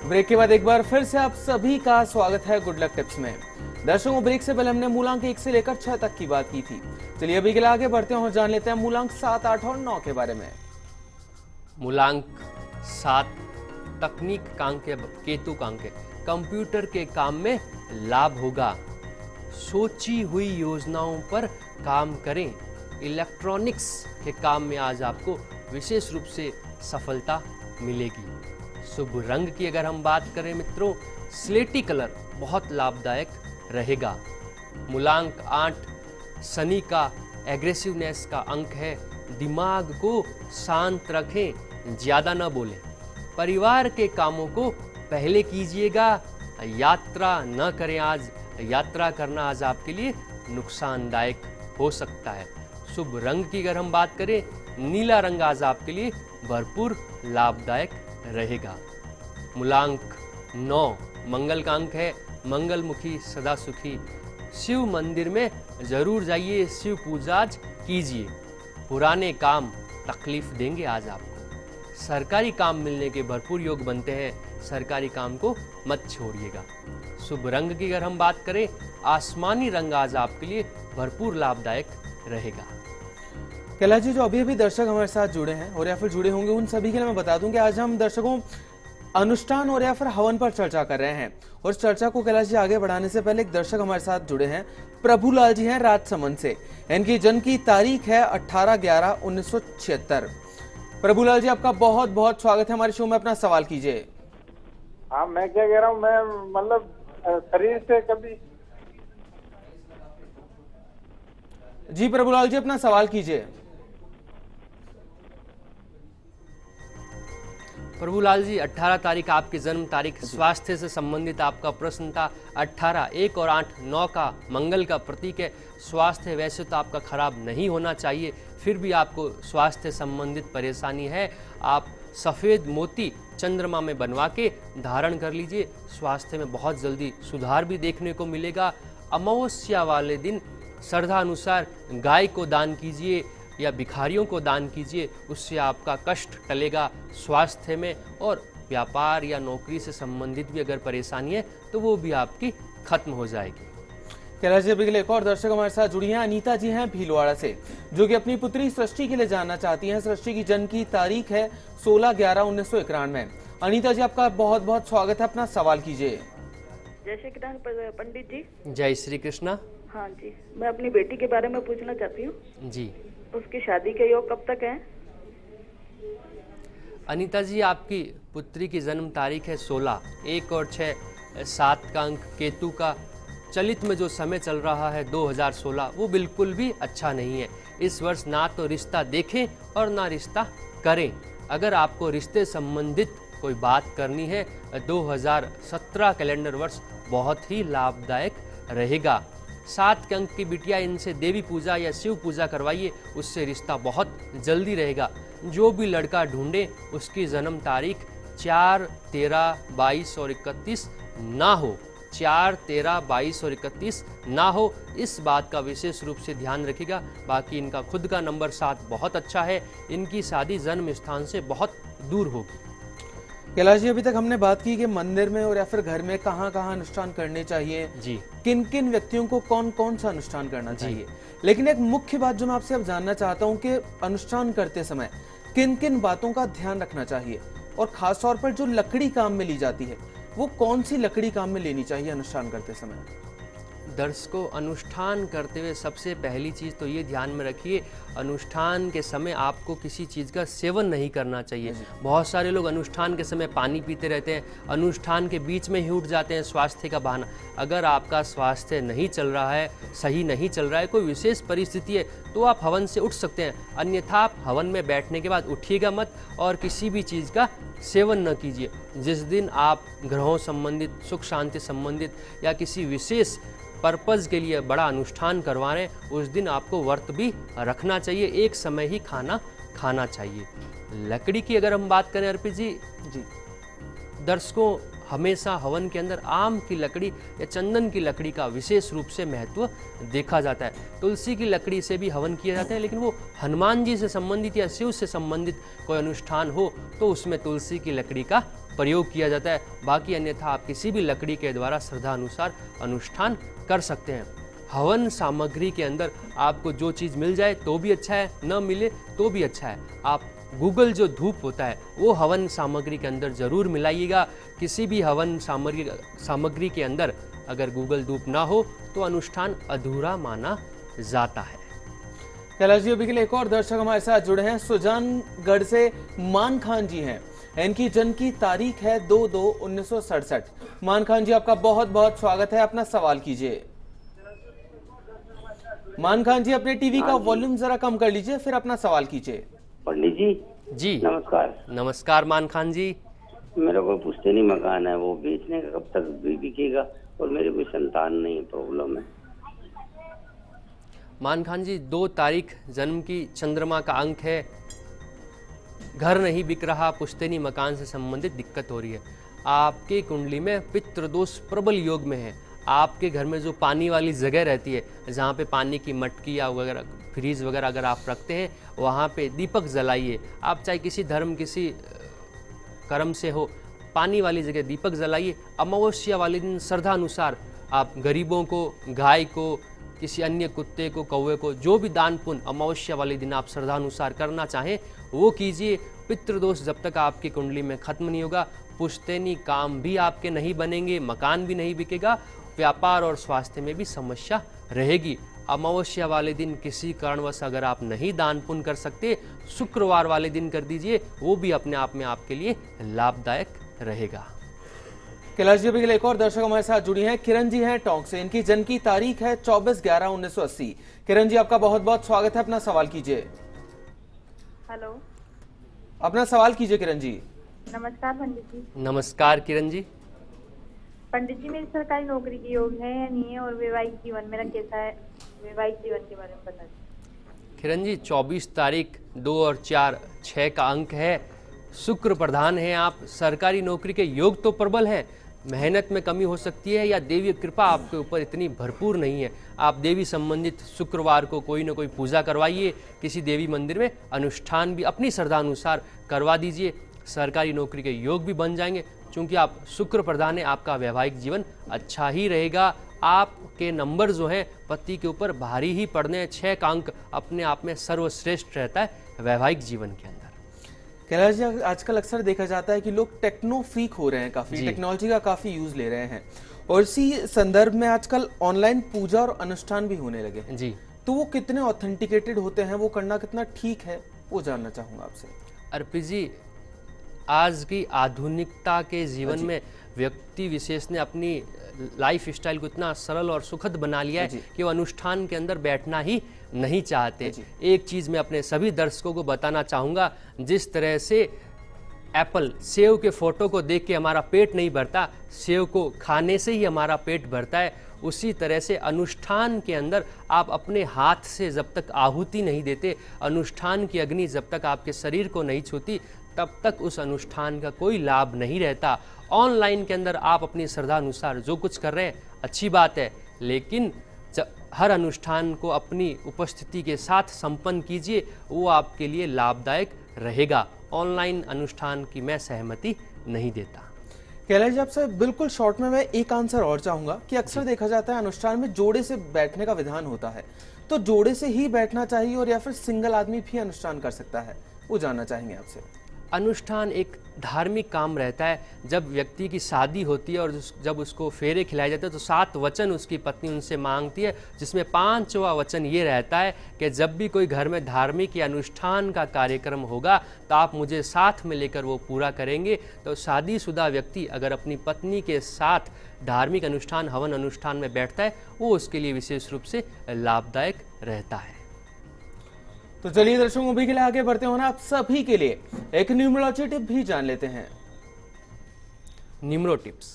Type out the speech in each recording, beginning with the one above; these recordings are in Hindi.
ब्रेक के बाद एक बार फिर से आप सभी का स्वागत है गुड लक टिप्स में। दर्शकों, ब्रेक से पहले हमने मूलांक 1 से लेकर 6 तक की बात की थी। चलिए अभी के लिए आगे बढ़ते हैं और जान लेते हैं मूलांक 7, 8 और 9 के बारे में। मूलांक 7 तकनीक का अंक है, केतु का अंक है। कंप्यूटर के काम में लाभ होगा। सोची हुई योजनाओं पर काम करें। इलेक्ट्रॉनिक्स के काम में आज आपको विशेष रूप से सफलता मिलेगी। शुभ रंग की अगर हम बात करें मित्रों, स्लेटी कलर बहुत लाभदायक रहेगा। मूलांक 8 शनि का एग्रेसिवनेस का अंक है। दिमाग को शांत रखें, ज्यादा न बोलें। परिवार के कामों को पहले कीजिएगा। यात्रा न करें आज। यात्रा करना आज आपके लिए नुकसानदायक हो सकता है। शुभ रंग की अगर हम बात करें, नीला रंग आज आपके लिए भरपूर लाभदायक रहेगा। मूलांक 9 मंगल का अंक है। मंगलमुखी सदा सुखी। शिव मंदिर में जरूर जाइए, शिव पूजा कीजिए। पुराने काम तकलीफ देंगे आज आपको। सरकारी काम मिलने के भरपूर योग बनते हैं। सरकारी काम को मत छोड़िएगा। शुभ रंग की अगर हम बात करें, आसमानी रंग आज आपके लिए भरपूर लाभदायक रहेगा। कैलाश जी, जो अभी अभी दर्शक हमारे साथ जुड़े हैं और या फिर जुड़े होंगे, उन सभी के लिए मैं बता दूं कि आज हम दर्शकों अनुष्ठान और या फिर हवन पर चर्चा कर रहे हैं। और इस चर्चा को कैलाश जी आगे बढ़ाने से पहले एक दर्शक हमारे साथ जुड़े हैं, प्रभुलाल जी हैं राजसमंद से। इनकी जन्म की तारीख है 18/11/1976। प्रभुलाल जी, आपका बहुत बहुत स्वागत है हमारे शो में। अपना सवाल कीजिए। हाँ, मैं क्या कह रहा हूँ, मैं मतलब शरीर से कभी। जी प्रभुलाल जी, अपना सवाल कीजिए। प्रभुलाल जी, 18 तारीख आपकी जन्म तारीख। स्वास्थ्य से संबंधित आपका प्रश्न था। 18, 1 और 8, 9 का मंगल का प्रतीक है। स्वास्थ्य वैसे तो आपका खराब नहीं होना चाहिए, फिर भी आपको स्वास्थ्य संबंधित परेशानी है। आप सफ़ेद मोती चंद्रमा में बनवा के धारण कर लीजिए। स्वास्थ्य में बहुत जल्दी सुधार भी देखने को मिलेगा। अमावस्या वाले दिन श्रद्धा अनुसार गाय को दान कीजिए या भिखारियों को दान कीजिए। उससे आपका कष्ट टलेगा स्वास्थ्य में, और व्यापार या नौकरी से संबंधित भी अगर परेशानी है तो वो भी आपकी खत्म हो जाएगी। कैलाश जी, अभी के लिए एक और दर्शक हमारे साथ जुड़ी हैं, अनीता जी हैं भीलवाड़ा से, जो कि अपनी पुत्री सृष्टि के लिए जानना चाहती हैं। सृष्टि की जन्म की तारीख है 16/11/1991। अनीता जी, आपका बहुत बहुत स्वागत है। अपना सवाल कीजिए। जय श्री कृष्ण पंडित जी। जय श्री कृष्णा। हाँ जी, मैं अपनी बेटी के बारे में पूछना चाहती हूँ जी। उसकी शादी के योग कब तक है? अनीता जी, आपकी पुत्री की जन्म तारीख है 16, 1 और 6, 7 का अंक केतु का। चलित में जो समय चल रहा है 2016, वो बिल्कुल भी अच्छा नहीं है। इस वर्ष ना तो रिश्ता देखें और ना रिश्ता करें। अगर आपको रिश्ते संबंधित कोई बात करनी है, 2017 कैलेंडर वर्ष बहुत ही लाभदायक रहेगा। 7 के अंक की बिटिया, इनसे देवी पूजा या शिव पूजा करवाइए, उससे रिश्ता बहुत जल्दी रहेगा। जो भी लड़का ढूंढे उसकी जन्म तारीख 4, 13, 22 और 31 ना हो। 4, 13, 22 और 31 ना हो, इस बात का विशेष रूप से ध्यान रखिएगा। बाकी इनका खुद का नंबर 7 बहुत अच्छा है। इनकी शादी जन्म स्थान से बहुत दूर होगी। कैलाश जी, अभी तक हमने बात की कि मंदिर में और या फिर घर में कहाँ कहाँ अनुष्ठान करने चाहिए जी, किन किन व्यक्तियों को कौन कौन सा अनुष्ठान करना चाहिए, लेकिन एक मुख्य बात जो मैं आपसे अब जानना चाहता हूँ कि अनुष्ठान करते समय किन किन बातों का ध्यान रखना चाहिए, और खास तौर पर जो लकड़ी काम में ली जाती है वो कौन सी लकड़ी काम में लेनी चाहिए अनुष्ठान करते समय? दर्शकों, अनुष्ठान करते हुए सबसे पहली चीज़ तो ये ध्यान में रखिए, अनुष्ठान के समय आपको किसी चीज़ का सेवन नहीं करना चाहिए। बहुत सारे लोग अनुष्ठान के समय पानी पीते रहते हैं, अनुष्ठान के बीच में ही उठ जाते हैं स्वास्थ्य का बहाना। अगर आपका स्वास्थ्य नहीं चल रहा है, सही नहीं चल रहा है, कोई विशेष परिस्थिति है, तो आप हवन से उठ सकते हैं। अन्यथा आप हवन में बैठने के बाद उठिएगा मत और किसी भी चीज़ का सेवन न कीजिए। जिस दिन आप ग्रहों संबंधित, सुख शांति संबंधित या किसी विशेष पर्पज़ के लिए बड़ा अनुष्ठान करवा रहे हैं, उस दिन आपको व्रत भी रखना चाहिए। एक समय ही खाना खाना चाहिए। लकड़ी की अगर हम बात करें अर्पित जी, दर्शकों, हमेशा हवन के अंदर आम की लकड़ी या चंदन की लकड़ी का विशेष रूप से महत्व देखा जाता है। तुलसी की लकड़ी से भी हवन किया जाता है, लेकिन वो हनुमान जी से संबंधित या शिव से संबंधित कोई अनुष्ठान हो तो उसमें तुलसी की लकड़ी का प्रयोग किया जाता है। बाकी अन्यथा आप किसी भी लकड़ी के द्वारा श्रद्धा अनुसार अनुष्ठान कर सकते हैं। हवन सामग्री के अंदर आपको जो चीज़ मिल जाए तो भी अच्छा है, न मिले तो भी अच्छा है। आप गूगल जो धूप होता है वो हवन सामग्री के अंदर जरूर मिलाइएगा। किसी भी हवन सामग्री के अंदर अगर गूगल धूप ना हो तो अनुष्ठान अधूरा माना जाता है। कैलाश जी, अभी के लिए एक और दर्शक हमारे साथ जुड़े हैं। सुजानगढ़ से मान खान जी हैं। इनकी जन्म की तारीख है 2/2/1967। मान खान जी, आपका बहुत बहुत स्वागत है। अपना सवाल कीजिए। मान खान जी, अपने टीवी का वॉल्यूम जरा कम कर लीजिए, फिर अपना सवाल कीजिए। पंडित जी जी नमस्कार। नमस्कार मान खान जी। मेरा कोई पुश्तैनी मकान है, वो बेचने का कब तक बिकेगा? और मेरे कोई संतान नहीं, प्रॉब्लम है। मान खान जी, 2 तारीख जन्म की चंद्रमा का अंक है। घर नहीं बिक रहा, पुश्तैनी मकान से संबंधित दिक्कत हो रही है। आपके कुंडली में पितृदोष प्रबल योग में है। आपके घर में जो पानी वाली जगह रहती है, जहाँ पे पानी की मटकी या वगैरह फ्रीज वगैरह अगर आप रखते हैं, वहाँ पे दीपक जलाइए। आप चाहे किसी धर्म किसी कर्म से हो, पानी वाली जगह दीपक जलाइए। अमावस्या वाले दिन श्रद्धा अनुसार आप गरीबों को, गाय को, किसी अन्य कुत्ते को, कौवे को, जो भी दान पुण्य अमावस्या वाले दिन आप श्रद्धा अनुसार करना चाहें वो कीजिए। पितृदोष जब तक आपकी कुंडली में खत्म नहीं होगा, पुश्तैनी काम भी आपके नहीं बनेंगे, मकान भी नहीं बिकेगा, व्यापार और स्वास्थ्य में भी समस्या रहेगी। अमावस्या वाले दिन किसी कारणवश अगर आप नहीं दान पुण्य कर सकते, शुक्रवार वाले दिन कर दीजिए, वो भी अपने आप में आपके लिए लाभदायक रहेगा। कैलाश जी, अभी के लिए एक और दर्शक हमारे साथ जुड़ी हैं। किरण जी हैं टोंक से। इनकी जन्म की तारीख है 24/11/1980। किरण जी, आपका बहुत बहुत स्वागत है। अपना सवाल कीजिए। हेलो, अपना सवाल कीजिए किरण जी। नमस्कार पंडित जी। नमस्कार किरण जी। पंडित जी, मेरी सरकारी नौकरी की योग है या नहीं है, और वैवाहिक जीवन मेरा कैसा है? वैवाहिक जीवन के बारे में बता दीजिए। किरण जी, 24 तारीख 2 और 4 6 का अंक है। शुक्र प्रधान है। आप सरकारी नौकरी के योग तो प्रबल हैं, मेहनत में कमी हो सकती है या देवी कृपा आपके ऊपर इतनी भरपूर नहीं है। आप देवी संबंधित शुक्रवार को कोई ना कोई पूजा करवाइए, किसी देवी मंदिर में अनुष्ठान भी अपनी श्रद्धा अनुसार करवा दीजिए। सरकारी नौकरी के योग भी बन जाएंगे। चूंकि आप शुक्र प्रधान है, आपका वैवाहिक जीवन अच्छा ही रहेगा। आपके नंबर जो हैं पति के ऊपर भारी ही पड़ने हैं। 6 का अंक अपने आप में सर्वश्रेष्ठ रहता है वैवाहिक जीवन के अंदर। कैलाश जी, आजकल अक्सर देखा जाता है कि लोग टेक्नो फ्रीक हो रहे हैं, काफी टेक्नोलॉजी का काफी यूज ले रहे हैं, और इसी संदर्भ में आजकल ऑनलाइन पूजा और अनुष्ठान भी होने लगे हैं जी। तो वो कितने ऑथेंटिकेटेड होते हैं, वो करना कितना ठीक है, वो जानना चाहूंगा आपसे। अर्पित जी, आज की आधुनिकता के जीवन में व्यक्ति विशेष ने अपनी लाइफ स्टाइल को इतना सरल और सुखद बना लिया है कि वो अनुष्ठान के अंदर बैठना ही नहीं चाहते। एक चीज़ मैं अपने सभी दर्शकों को बताना चाहूँगा, जिस तरह से एप्पल सेव के फोटो को देख के हमारा पेट नहीं भरता, सेव को खाने से ही हमारा पेट भरता है, उसी तरह से अनुष्ठान के अंदर आप अपने हाथ से जब तक आहुति नहीं देते, अनुष्ठान की अग्नि जब तक आपके शरीर को नहीं छूती, तब तक उस अनुष्ठान का कोई लाभ नहीं रहता। ऑनलाइन के अंदर आप अपनी श्रद्धा अनुसार जो कुछ कर रहे हैं अच्छी बात है, लेकिन हर अनुष्ठान को अपनी उपस्थिति के साथ संपन्न कीजिए, वो आपके लिए लाभदायक रहेगा। ऑनलाइन अनुष्ठान की मैं सहमति नहीं देता। कैलाश जी, आपसे बिल्कुल शॉर्ट में मैं एक आंसर और चाहूंगा कि अक्सर देखा जाता है अनुष्ठान में जोड़े से बैठने का विधान होता है, तो जोड़े से ही बैठना चाहिए और या फिर सिंगल आदमी भी अनुष्ठान कर सकता है, वो जानना चाहेंगे आपसे। अनुष्ठान एक धार्मिक काम रहता है। जब व्यक्ति की शादी होती है और जब उसको फेरे खिलाए जाते हैं तो 7 वचन उसकी पत्नी उनसे मांगती है, जिसमें 5वां वचन ये रहता है कि जब भी कोई घर में धार्मिक या अनुष्ठान का कार्यक्रम होगा तो आप मुझे साथ में लेकर वो पूरा करेंगे। तो शादीशुदा व्यक्ति अगर अपनी पत्नी के साथ धार्मिक अनुष्ठान, हवन अनुष्ठान में बैठता है, वो उसके लिए विशेष रूप से लाभदायक रहता है। तो चलिए दर्शकों, अभी के लिए आगे बढ़ते होना, आप सभी के लिए एक न्यूमरोलॉजी टिप भी जान लेते हैं। न्यूमरो टिप्स,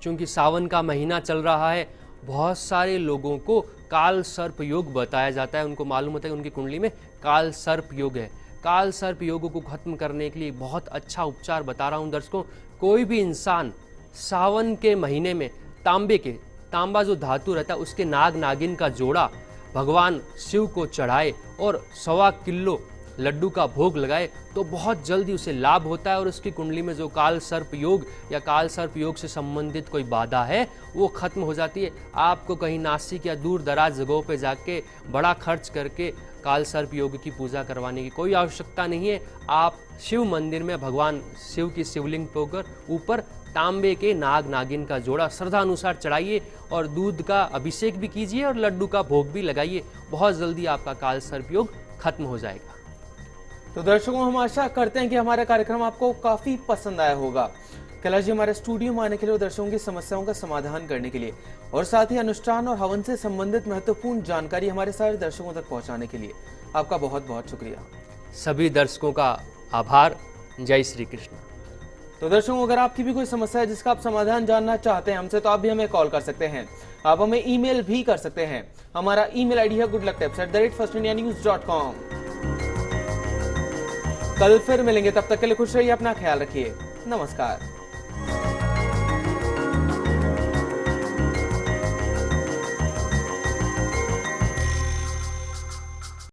चूंकि सावन का महीना चल रहा है, बहुत सारे लोगों को काल सर्प योग बताया जाता है। उनको मालूम होता है कि उनकी कुंडली में काल सर्प योग है। काल सर्प योग को खत्म करने के लिए बहुत अच्छा उपचार बता रहा हूं दर्शकों। कोई भी इंसान सावन के महीने में तांबा जो धातु रहता है उसके नाग नागिन का जोड़ा भगवान शिव को चढ़ाए और 1.25 किलो लड्डू का भोग लगाए तो बहुत जल्दी उसे लाभ होता है और उसकी कुंडली में जो काल सर्प योग या काल सर्प योग से संबंधित कोई बाधा है वो खत्म हो जाती है। आपको कहीं नासिक या दूर दराज जगहों पे जाके बड़ा खर्च करके काल सर्प योग की पूजा करवाने की कोई आवश्यकता नहीं है। आप शिव मंदिर में भगवान शिव की शिवलिंग पे ऊपर तांबे के नाग नागिन का जोड़ा श्रद्धा अनुसार चढ़ाइए और दूध का अभिषेक भी कीजिए और लड्डू का भोग भी लगाइए। बहुत जल्दी आपका काल सर्प योग खत्म हो जाएगा। तो दर्शकों, हम आशा करते हैं कि हमारा कार्यक्रम आपको काफी पसंद आया होगा। कैलाश जी हमारे स्टूडियो में आने के लिए और दर्शकों की समस्याओं का समाधान करने के लिए और साथ ही अनुष्ठान और हवन से संबंधित महत्वपूर्ण जानकारी हमारे सारे दर्शकों तक पहुंचाने के लिए आपका बहुत बहुत शुक्रिया। सभी दर्शकों का आभार। जय श्री कृष्ण। तो दर्शकों, अगर आपकी भी कोई समस्या है जिसका आप समाधान जानना चाहते हैं हमसे, तो आप भी हमें कॉल कर सकते हैं। आप हमें ईमेल भी कर सकते हैं। हमारा ईमेल आईडी है goodlucktips@firstindianews.com। कल फिर मिलेंगे, तब तक के लिए खुश रहिए, अपना ख्याल रखिए। नमस्कार।